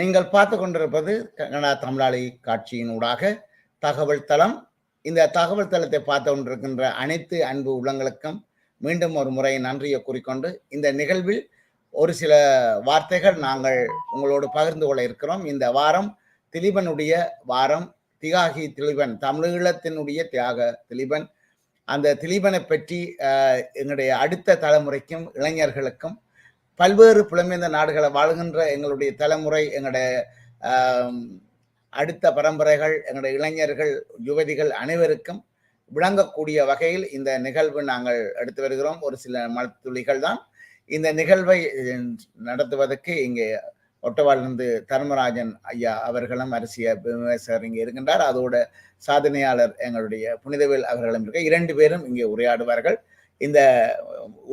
நீங்கள் பார்த்து கொண்டிருப்பது கனடா தமிழாளி காட்சியின் ஊடாக தகவல் தளம். இந்த தகவல் தளத்தை பார்த்து கொண்டிருக்கின்ற அனைத்து அன்பு உள்ளங்களுக்கும் மீண்டும் ஒரு முறை நன்றியை கூறிக்கொண்டு, இந்த நிகழ்வில் ஒரு சில வார்த்தைகள் நாங்கள் உங்களோடு பகிர்ந்து கொள்ள இருக்கிறோம். இந்த வாரம் திலீபனுடைய வாரம். தியாகி திலீபன், தமிழீழத்தினுடைய தியாக திலீபன். அந்த திலீபனை பற்றி எங்களுடைய அடுத்த தலைமுறைக்கும் இளைஞர்களுக்கும் பல்வேறு புலம்பெயர்ந்த நாடுகளை வாழ்கின்ற எங்களுடைய தலைமுறை, எங்களுடைய அடுத்த பரம்பரைகள், எங்களுடைய இளைஞர்கள், யுவதிகள் அனைவருக்கும் விளங்கக்கூடிய வகையில் இந்த நிகழ்வு நாங்கள் எடுத்து வருகிறோம். ஒரு சில மலத்துளிகள் தான். இந்த நிகழ்வை நடத்துவதற்கு இங்கே ஒட்டவாலிருந்து தர்மராஜன் ஐயா அவர்களும் அரசியல் விமர்சகர் இங்கே இருக்கின்றார். அதோட சாதனையாளர் எங்களுடைய புனிதவேல் அவர்களும் இருக்க. 2 பேரும் இங்கே உரையாடுவார்கள். இந்த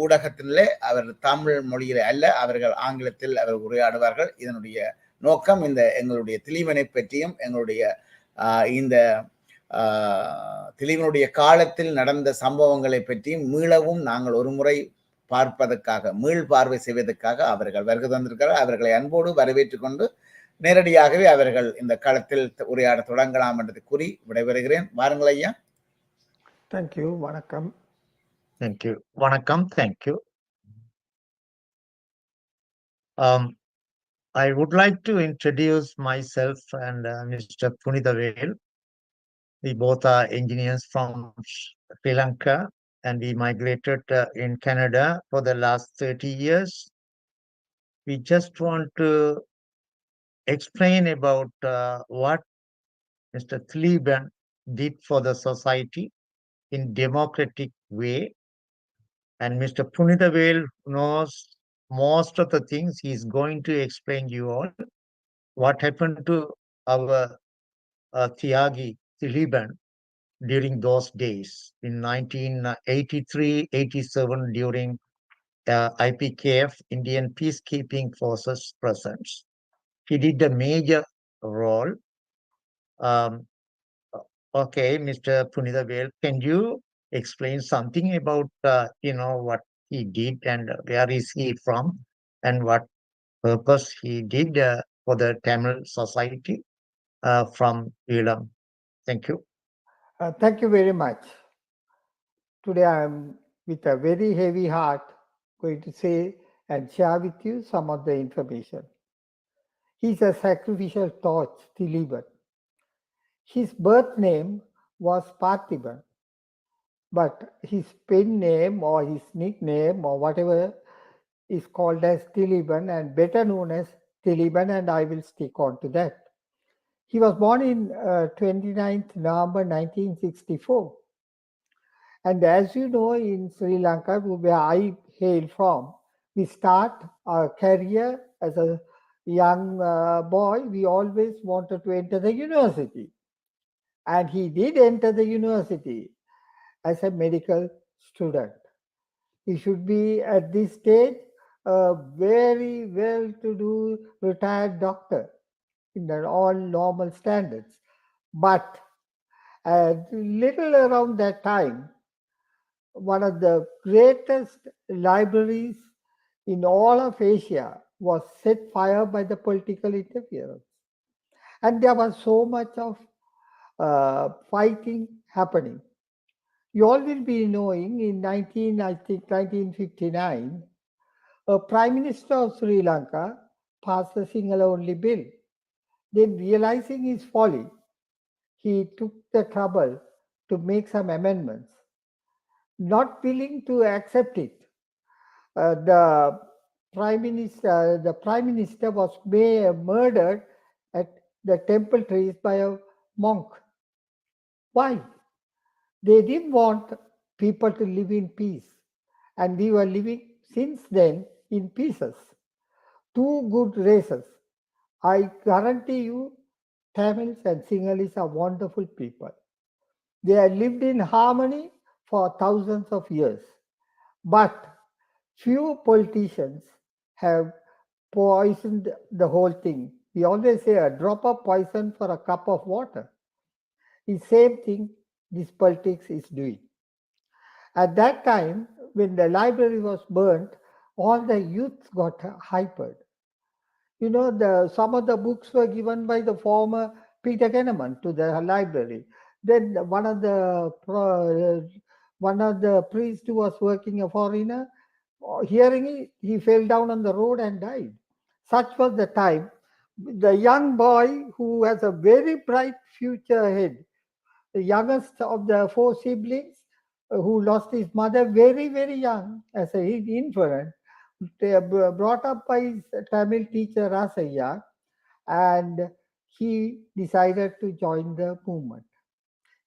ஊடகத்திலே அவர் தமிழ் மொழியில அல்ல, அவர்கள் ஆங்கிலத்தில் அவர் உரையாடுவார்கள். இதனுடைய நோக்கம் இந்த எங்களுடைய திலீபனை பற்றியும் எங்களுடைய இந்த திலீபனுடைய காலத்தில் நடந்த சம்பவங்களை பற்றியும் மீளவும் நாங்கள் ஒரு முறை பார்ப்பதற்காக, மீள் பார்வை செய்வதற்காக அவர்கள் வருகை தந்திருக்கிறார். அவர்களை அன்போடு வரவேற்றுக் கொண்டு நேரடியாகவே அவர்கள் இந்த களத்தில் உரையாட தொடங்கலாம் என்று கூறி விடைபெறுகிறேன். வாருங்கள் ஐயா. தேங்க்யூ. வணக்கம். Thank you. Vanakkam, thank you. I would like to introduce myself and Mr. Punithavel. We both are engineers from Sri Lanka, and we migrated in Canada for the last 30 years. We just want to explain about what Mr. Thiliban did for the society in democratic way. And Mr. Punithavel knows most of the things. He's going to explain you all what happened to our Thiagi Thiliban during those days in 1983-87 during IPKF, Indian Peacekeeping Forces presence. He did a major role. Okay, Mr. Punithavel, can you explain something about what he did and where is he from and what purpose he did for the Tamil society from Elam? Thank you. Thank you very much. Today I am with a very heavy heart going to say and share with you some of the information. He's a sacrificial torch, Thiliban. His birth name was Parthiban, but his pen name or his nickname or whatever is called as Thiliban, and better known as Thiliban, and I will stick on to that. He was born in 29th November 1964. And as you know, in Sri Lanka, where I hail from, we start our career as a young boy. We always wanted to enter the university. And he did enter the university as a medical student. He should be at this stage a very well-to-do retired doctor in all normal standards. But a little around that time, one of the greatest libraries in all of Asia was set fire by the political interference. And there was so much of fighting happening. You all will be knowing in 1959, a Prime Minister of Sri Lanka passed a single-only bill. Then, realizing his folly, he took the trouble to make some amendments. Not willing to accept it, the Prime Minister was murdered at the temple trees by a monk. Why? They didn't want people to live in peace. And we were living since then in pieces. 2 good races. I guarantee you, Tamils and Sinhalese are wonderful people. They have lived in harmony for thousands of years. But few politicians have poisoned the whole thing. We always say a drop of poison for a cup of water. The same thing this politics is doing. At that time, when the library was burnt, all the youth got hypered. You know, some of the books were given by the former Peter Kenneman to the library. Then one of the priests who was working, a foreigner, hearing it, he fell down on the road and died. Such was the time. The young boy who has a very bright future ahead, the youngest of the four siblings, who lost his mother very, very young as an infant, brought up by his Tamil teacher Rasaya, and he decided to join the movement.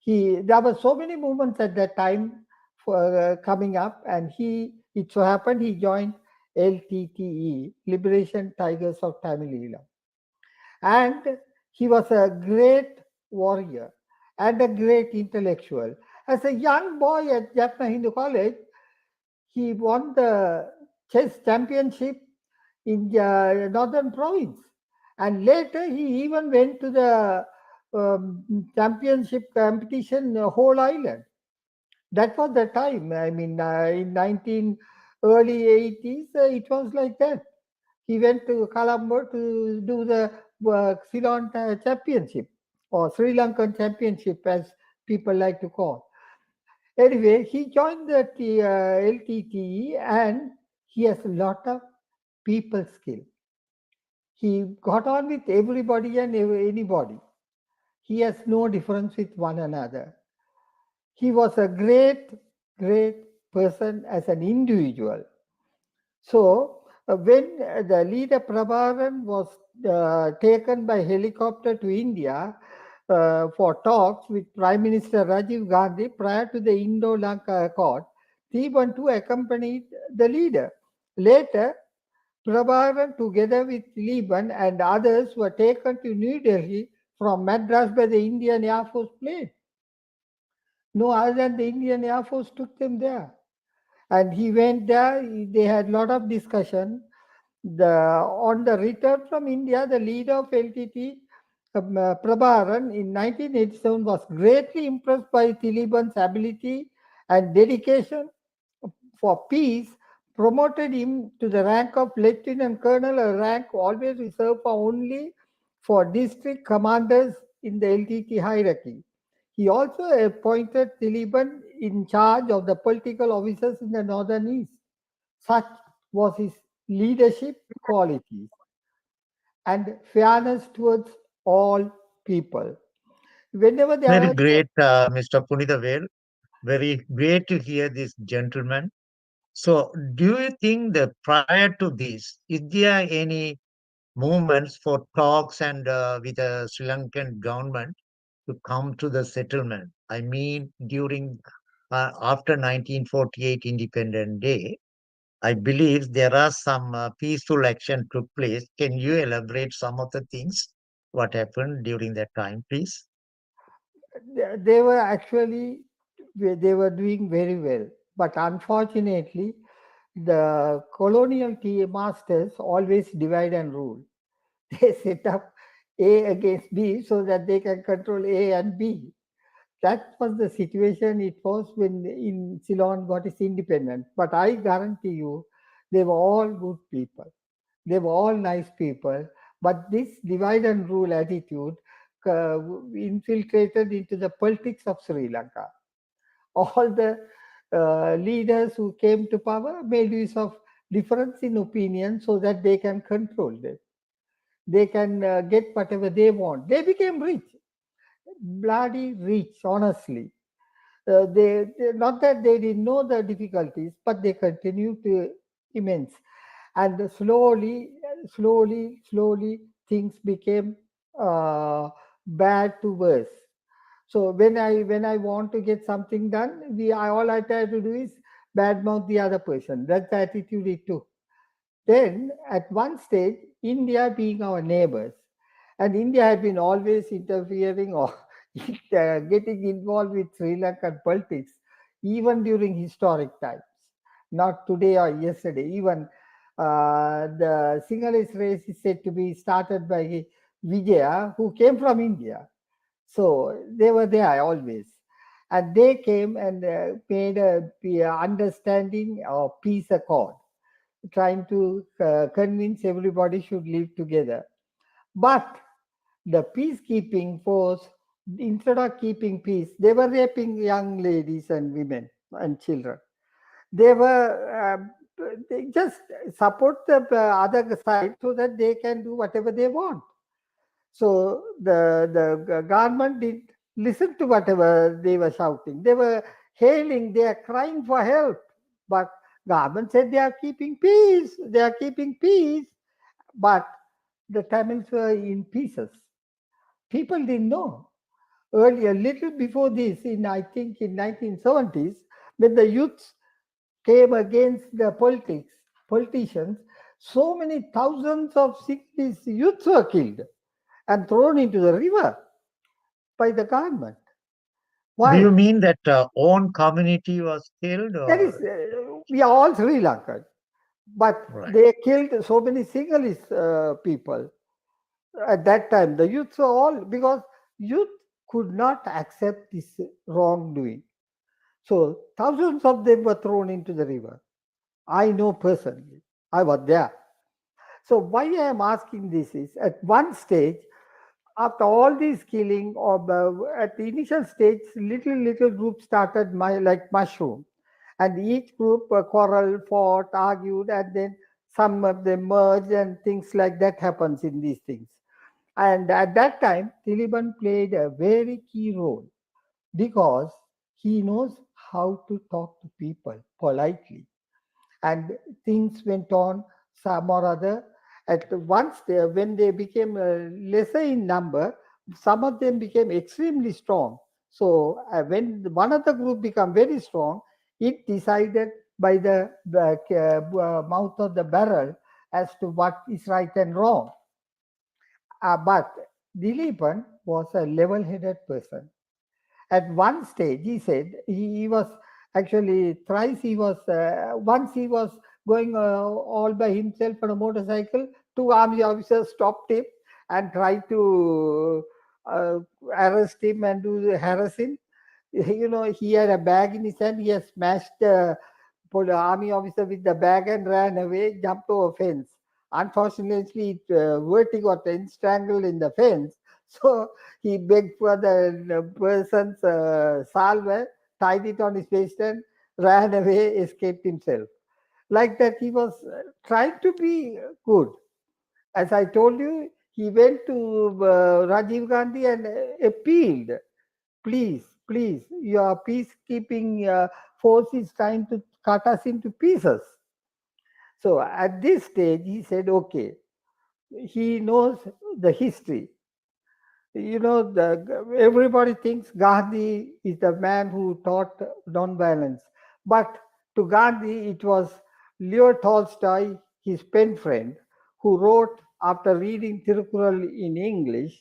There were so many movements at that time for coming up, and it so happened he joined LTTE, Liberation Tigers of Thamilaali. And he was a great warrior and a great intellectual. As a young boy at Jaffna Hindu College, he won the chess championship in the northern province. And later he even went to the championship competition whole island. That was the time. I mean, in early 80s, it was like that. He went to Colombo to do the Ceylon championship, or Sri Lankan championship, as people like to call. Anyway, he joined the LTTE, and he has a lot of people skill. He got on with everybody and anybody. He has no difference with one another. He was a great, great person as an individual. So, when the leader Prabharan was taken by helicopter to India for talks with Prime Minister Rajiv Gandhi prior to the Indo-Lanka Accord, T1 accompanied the leader. Later, Prabharan, together with Liban and others, were taken to New Delhi from Madras by the Indian Air Force plane. No other than the Indian Air Force took them there. And he went there, they had a lot of discussion. On the return from India, the leader of LTT, Prabharan, in 1987 was greatly impressed by Taliban's ability and dedication for peace, promoted him to the rank of lieutenant colonel, a rank always reserved only for district commanders in the LTT hierarchy. He also appointed Taliban in charge of the political officers in the northern east. Such was his leadership qualities and fairness towards all people. Whenever there Very was great, Mr. Punithavel. Very great to hear this gentleman. So, do you think that prior to this, is there any movements for talks and with the Sri Lankan government to come to the settlement? I mean, during after 1948 Independent Day, I believe there are some peaceful action took place. Can you elaborate some of the things what happened during that time, please? they were actually they were doing very well, but unfortunately the colonial masters always divide and rule. They set up A against B so that they can control A and B. That was the situation it was when in Ceylon got its independence. But I guarantee you, they were all good people. They were all nice people. But this divide and rule attitude infiltrated into the politics of Sri Lanka. All the leaders who came to power made use of difference in opinion so that they can control them. They can get whatever they want. They became rich, bloody rich, honestly. Not that they didn't know the difficulties, but they continued to immense. And slowly, things became bad to worse. So when I want to get something done, all I try to do is badmouth the other person. That's the attitude it took. Then at one stage, India being our neighbors, and India had been always interfering or getting involved with Sri Lankan politics, even during historic times, not today or yesterday. Even the Sinhalese race is said to be started by Vijaya, who came from India. So they were there always. And they came and made a understanding or peace accord. trying to convince everybody should live together. But the peacekeeping force, instead of keeping peace, they were raping young ladies and women and children. They were they just support the other side so that they can do whatever they want. So the government did listen to whatever they were shouting. They were hailing, they are crying for help. But government said they are keeping peace, they are keeping peace. But the Tamils were in pieces. People didn't know. Earlier, little before this, I think in 1970s, when the youths came against the politicians, so many thousands of cities youths were killed and thrown into the river by the government. Why? Do you mean that own community was killed? That is, we are all Sri Lankan, but Right. they killed so many Sinhalese people at that time. The youths were all, because youth could not accept this wrongdoing. So thousands of them were thrown into the river. I know personally. I was there. So why I am asking this is, at one stage, after all this killing, or at the initial stage, little groups started like mushroom, and each group quarreled, fought, argued, and then some of them merged, and things like that happens in these things. And at that time, Taliban played a very key role because he knows how to talk to people politely. And things went on some or other. At once, when they became lesser in number, some of them became extremely strong. So when one of the group became very strong, it decided by the mouth of the barrel as to what is right and wrong. But Dilipan was a level-headed person. At one stage, he said he was actually thrice he was once he was going all by himself on a motorcycle. Two army officers stopped him and tried to arrest him and harass him. You know, he had a bag in his hand. He had smashed the army officer with the bag and ran away, jumped over fence. Unfortunately, vertigo got entangled in the fence. So he begged for the person's salve, tied it on his waist and ran away, escaped himself. Like that, he was trying to be good. As I told you, he went to Rajiv Gandhi and appealed, please, your peacekeeping force is trying to cut us into pieces. So at this stage, he said, okay, he knows the history. You know, everybody thinks Gandhi is the man who taught nonviolence. But to Gandhi, it was Leo Tolstoy, his pen friend, who wrote after reading Tirukkural in English,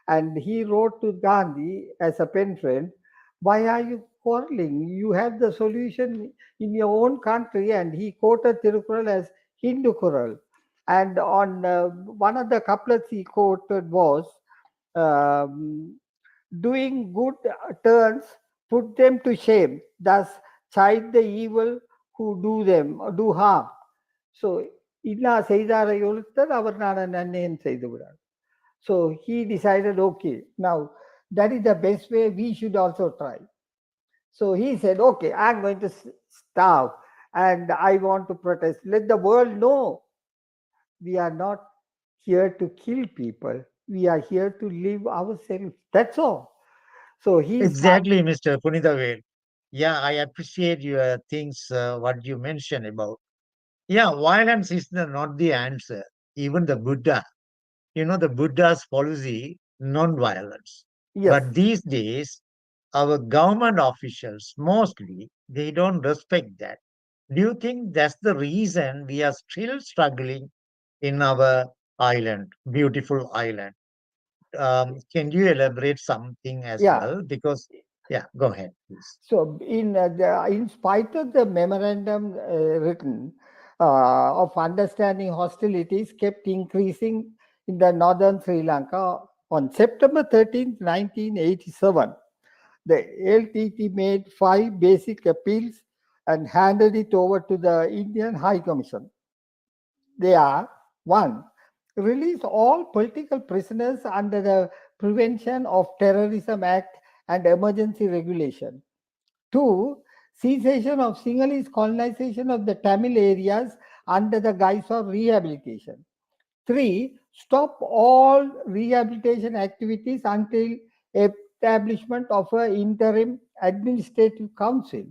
and he wrote to Gandhi as a pen friend, why are you quarreling? You have the solution in your own country. And he quoted Tirukkural as Hindu Kural. And on one of the couplets he quoted was, um, doing good turns put them to shame, thus chide the evil who do harm. So இன்னா செய்தாரை ஒழுத்தர் அவர் நான் நன்னேன் செய்து விடார். So he decided, okay, now that is the best way, we should also try. So he said, okay, I'm going to starve and I want to protest. Let the world know we are not here to kill people. We are here to live ourselves. That's all. So he Exactly, Mr. Punithavel. Yeah, I appreciate your things, what you mentioned about. Yeah, violence is not the answer. Even the Buddha, you know, the Buddha's policy, non-violence. yes, But these days, our government officials, mostly, they don't respect that. Do you think that's the reason we are still struggling in our island, beautiful island? Can you elaborate something as yeah. well? Because, yeah, go ahead, please. So in spite of the memorandum written of understanding, hostilities kept increasing in the northern Sri Lanka. On September 13th, 1987, the LTT made 5 basic appeals and handed it over to the Indian High Commission. They are: 1. Release all political prisoners under the Prevention of Terrorism Act and Emergency Regulation. 2. Cessation of Sinhalese colonization of the Tamil areas under the guise of rehabilitation. 3. Stop all rehabilitation activities until establishment of an interim administrative council.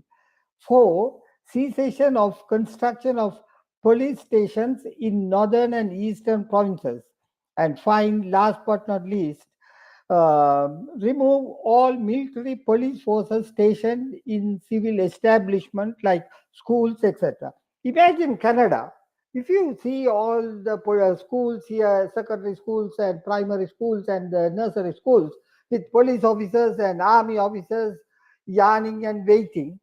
4. Cessation of construction of police stations in northern and eastern provinces. And 5, last but not least, remove all military police forces stationed in civil establishment like schools, etc. Imagine Canada. If you see all the schools here, secondary schools and primary schools and nursery schools with police officers and army officers yarning and waiting,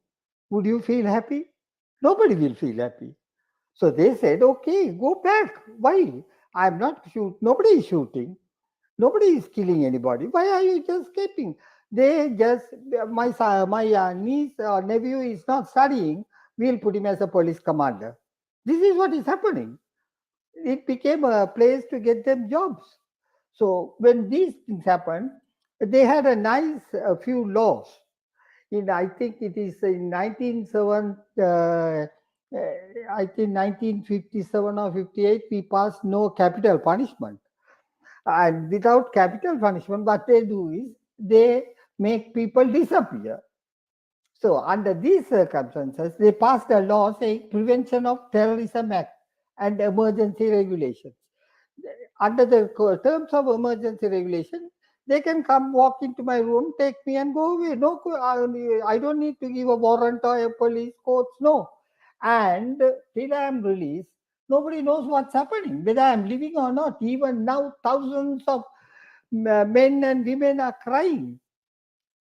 would you feel happy? Nobody will feel happy. So they said, okay, go back. Why? I'm not shooting. Nobody is shooting. Nobody is killing anybody. Why are you just escaping? They just, my niece or nephew is not studying. We'll put him as a police commander. This is what is happening. It became a place to get them jobs. So when these things happened, they had a nice few laws. I think it is in 1957 or 58, we passed no capital punishment. And without capital punishment, what they do is they make people disappear. So under these circumstances, they passed a law saying Prevention of Terrorism Act and Emergency Regulations. Under the terms of emergency regulation, they can come walk into my room, take me and go away. No, I don't need to give a warrant or a police court. No. And till I am released, nobody knows what's happening, whether I'm living or not. Even now, thousands of men and women are crying,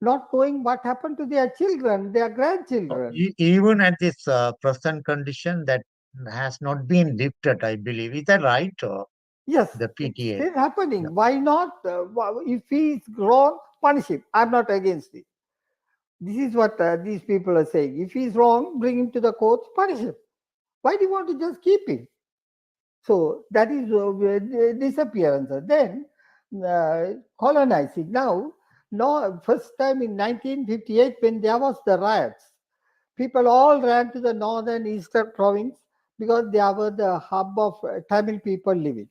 not knowing what happened to their children, their grandchildren. Even at this present condition, that has not been lifted, I believe. Is that right? Or Yes, the PTA? it's still happening. Yeah. Why not? If he is wrong, punish him. I'm not against it. This is what these people are saying. If he's wrong, bring him to the courts, punish him. Why do you want to just keep him? So that is disappearance. Then colonizing. Now, first time in 1958 when there was the riots, people all ran to the northern eastern province because they were the hub of Tamil people living.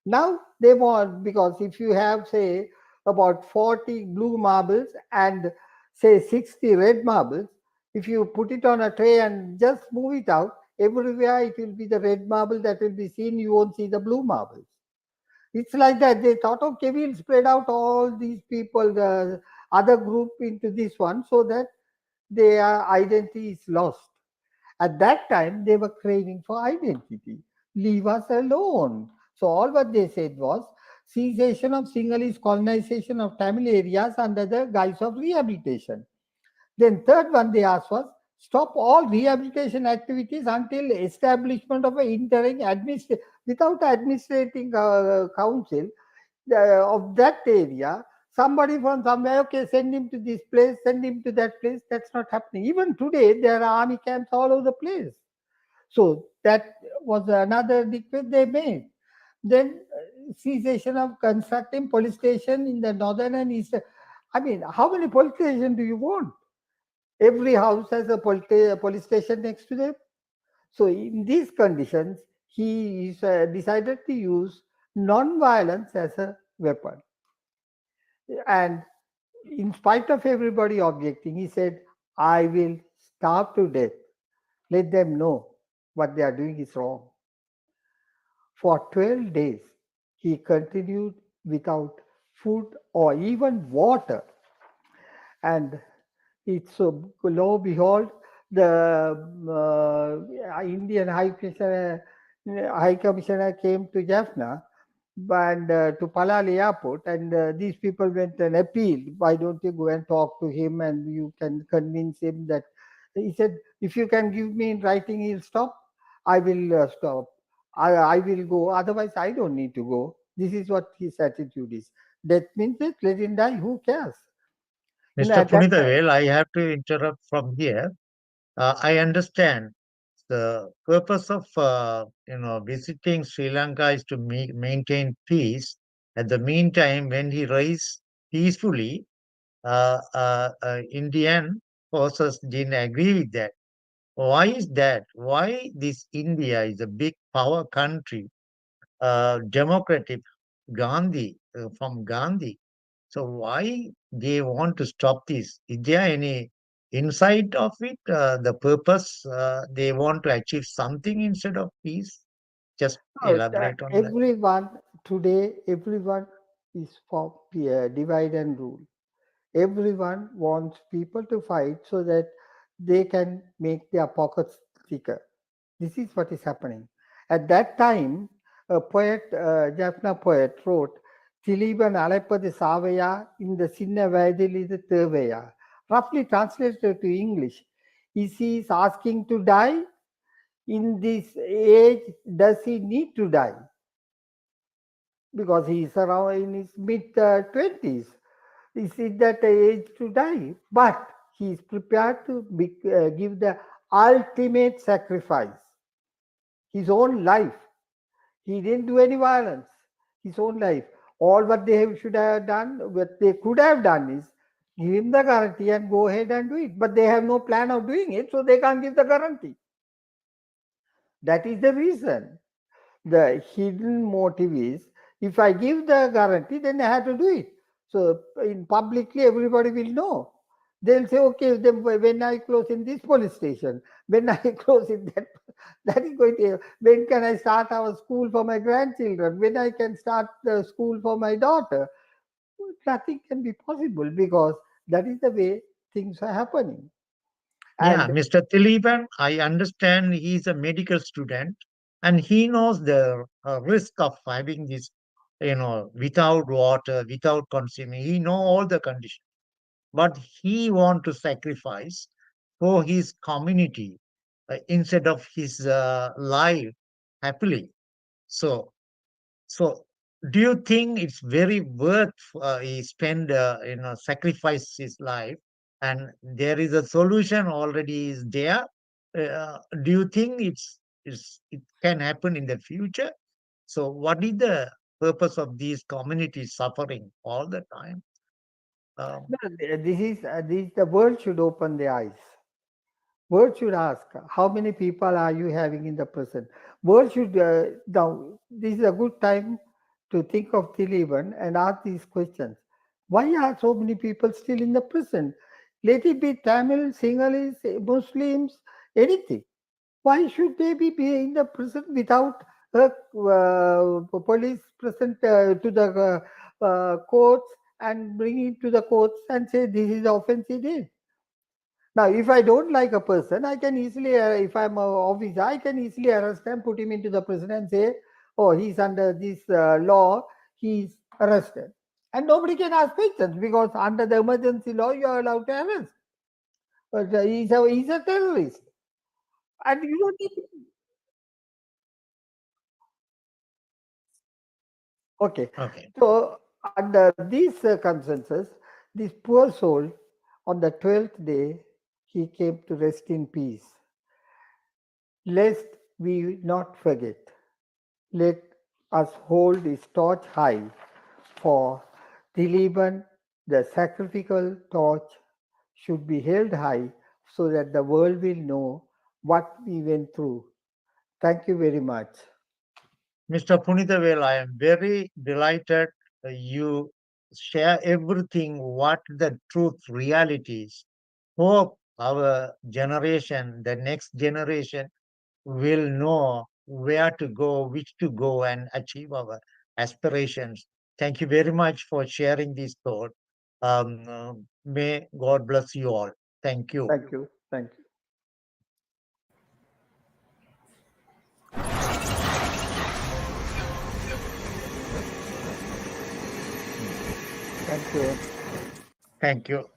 Now they want, because if you have, say, about 40 blue marbles and say 60 red marbles, if you put it on a tray and just move it out, everywhere it will be the red marble that will be seen. You won't see the blue marbles. It's like that. They thought, okay, we'll spread out all these people, the other group into this one, so that their identity is lost. At that time, they were craving for identity. Leave us alone. So all what they said was cessation of Sinhalese colonization of Tamil areas under the guise of rehabilitation. Then third one they asked was stop all rehabilitation activities until establishment of an interim without administrating council of that area. Somebody from somewhere, okay, send him to this place, send him to that place. That's not happening. Even today, there are army camps all over the place. So that was another request they made. Then cessation of constructing police station in the northern and eastern. I mean, how many police stations do you want? Every house has a police station next to them. So in these conditions, he decided to use non-violence as a weapon. And in spite of everybody objecting, he said, I will starve to death. Let them know what they are doing is wrong. For 12 days, he continued without food or even water. And it's lo and behold, the Indian High Commissioner came to Jaffna and to Palali Airport, and these people went and appealed. Why don't you go and talk to him and you can convince him that, he said, if you can give me in writing, he'll stop. I will stop. I will go. Otherwise, I don't need to go. This is what his attitude is. Death means it. Let him die. Who cares? Mr. Punithavel, I have to interrupt from here. I understand the purpose of visiting Sri Lanka is to maintain peace. At the meantime, when he raised peacefully, Indian forces didn't agree with that. Why is that? Why this India is a big power country, democratic, from Gandhi. So why they want to stop this? Is there any insight of it? The purpose they want to achieve something instead of peace? Just elaborate on that. Everyone today, everyone is for divide and rule. Everyone wants people to fight so that they can make their pockets thicker. This is what is happening. At that time, a poet, Jaffna poet, wrote, Tiliban Alepadu Savaya in the Sinna Vaidilidu Thevaya. Roughly translated to English, is he is asking to die? In this age, does he need to die? Because he is around in his mid-20s. Is it that age to die? But he is prepared to give the ultimate sacrifice, his own life. He didn't do any violence, his own life. All what they should have done, what they could have done is give him the guarantee and go ahead and do it. But they have no plan of doing it, so they can't give the guarantee. That is the reason. The hidden motive is, if I give the guarantee, then I have to do it. So in publicly, everybody will know. They'll say, okay, then when I close in this police station, when I close in that is going to, when can I start our school for my grandchildren? When I can start the school for my daughter? Nothing can be possible because that is the way things are happening. Yeah, And Mr. Tiliban, I understand he's a medical student and he knows the risk of having this, without water, without consuming. He know all the conditions, but he want to sacrifice for his community instead of his life happily. So, do you think it's very worth he spend sacrifice his life, and there is a solution already is there? Do you think it can happen in the future? So what is the purpose of these communities suffering all the time? this is the world should open their eyes. World should ask, how many people are you having in the prison? World should, now, this is a good time to think of Taliban and ask these questions. Why are so many people still in the prison? Let it be Tamil, Sinhalese, Muslims, anything. Why should they be in the prison without police present to the courts and bring it to the courts and say this is the offense he did? Now, if I don't like a person, I can easily, if I'm an officer, I can easily arrest him, put him into the prison and say, oh, he's under this law, he's arrested. And nobody can ask questions because under the emergency law, you are allowed to arrest. But he's a terrorist. And you don't need to. Okay. So, under these circumstances, this poor soul, on the 12th day, he came to rest in peace. Lest we not forget, let us hold his torch high, for Taliban, the sacrificial torch, should be held high so that the world will know what we went through. Thank you very much. Mr. Punithavel, I am very delighted you share everything what the truth reality is. Hope our generation, the next generation, will know where to go, which to go, and achieve our aspirations. Thank you very much for sharing this thought. May God bless you all. Thank you. Thank you. Thank you. Thank you. Thank you.